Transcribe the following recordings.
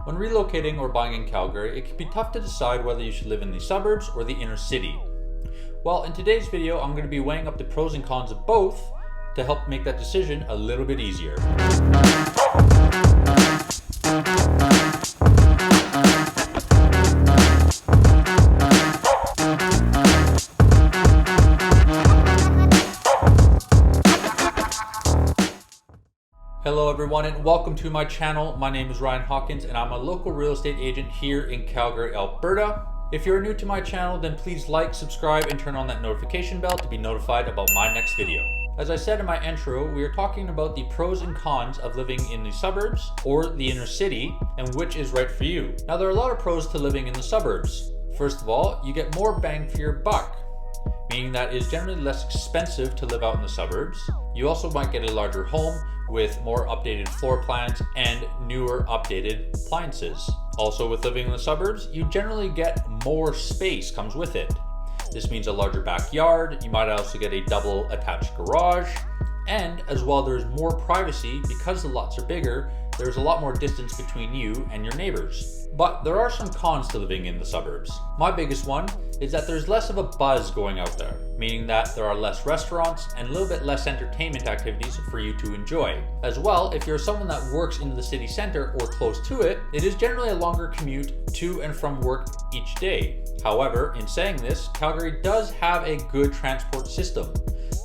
When relocating or buying in Calgary, it can be tough to decide whether you should live in the suburbs or the inner city. Well, in today's video, I'm going to be weighing up the pros and cons of both to help make that decision a little bit easier. Hello everyone and welcome to my channel. My name is Ryan Hawkins and I'm a local real estate agent here in Calgary, Alberta. If you're new to my channel, then please like, subscribe, and turn on that notification bell to be notified about my next video. As I said in my intro, we are talking about the pros and cons of living in the suburbs or the inner city and which is right for you. Now there are a lot of pros to living in the suburbs. First of all, you get more bang for your buck, meaning that it is generally less expensive to live out in the suburbs. You also might get a larger home with more updated floor plans and newer updated appliances. Also, with living in the suburbs, you generally get more space comes with it. This means a larger backyard. You might also get a double attached garage. And as well, there's more privacy because the lots are bigger. There's a lot more distance between you and your neighbors. But there are some cons to living in the suburbs. My biggest one is that there's less of a buzz going out there, meaning that there are less restaurants and a little bit less entertainment activities for you to enjoy. As well, if you're someone that works in the city center or close to it, it is generally a longer commute to and from work each day. However, in saying this, Calgary does have a good transport system.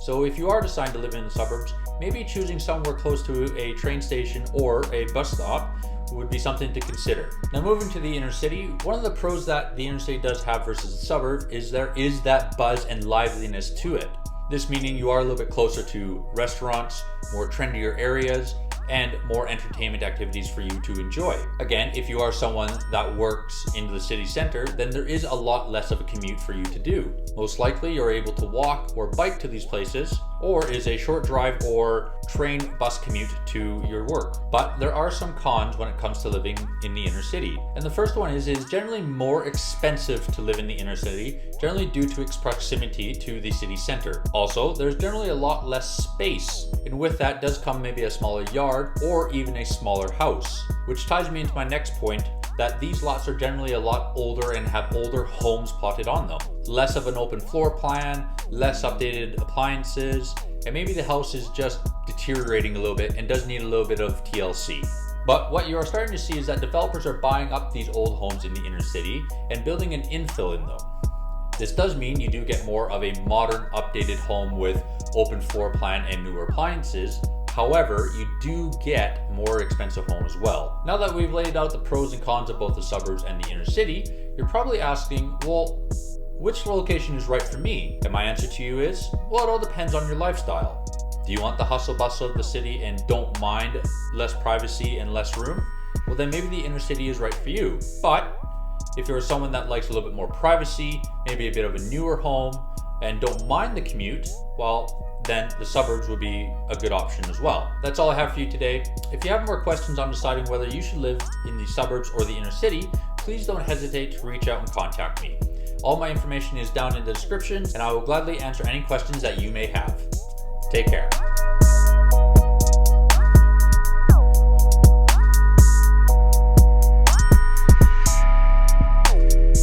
So if you are deciding to live in the suburbs, maybe choosing somewhere close to a train station or a bus stop would be something to consider. Now moving to the inner city, one of the pros that the inner city does have versus the suburb is there is that buzz and liveliness to it. This meaning you are a little bit closer to restaurants, more trendier areas, and more entertainment activities for you to enjoy. Again, if you are someone that works in the city center, then there is a lot less of a commute for you to do. Most likely you're able to walk or bike to these places, or is a short drive or train bus commute to your work. But there are some cons when it comes to living in the inner city. And the first one is generally more expensive to live in the inner city, generally due to its proximity to the city center. Also, there's generally a lot less space, and with that does come maybe a smaller yard or even a smaller house, which ties me into my next point, that these lots are generally a lot older and have older homes plotted on them. Less of an open floor plan, less updated appliances, and maybe the house is just deteriorating a little bit and does need a little bit of TLC. But what you are starting to see is that developers are buying up these old homes in the inner city and building an infill in them. This does mean you do get more of a modern, updated home with open floor plan and newer appliances. However, you do get more expensive home as well. Now that we've laid out the pros and cons of both the suburbs and the inner city, you're probably asking, well, which location is right for me? And my answer to you is, well, it all depends on your lifestyle. Do you want the hustle bustle of the city and don't mind less privacy and less room? Well, then maybe the inner city is right for you. But if you're someone that likes a little bit more privacy, maybe a bit of a newer home, and don't mind the commute, well, then the suburbs would be a good option as well. That's all I have for you today. If you have more questions on deciding whether you should live in the suburbs or the inner city, please don't hesitate to reach out and contact me. All my information is down in the description, and I will gladly answer any questions that you may have. Take care.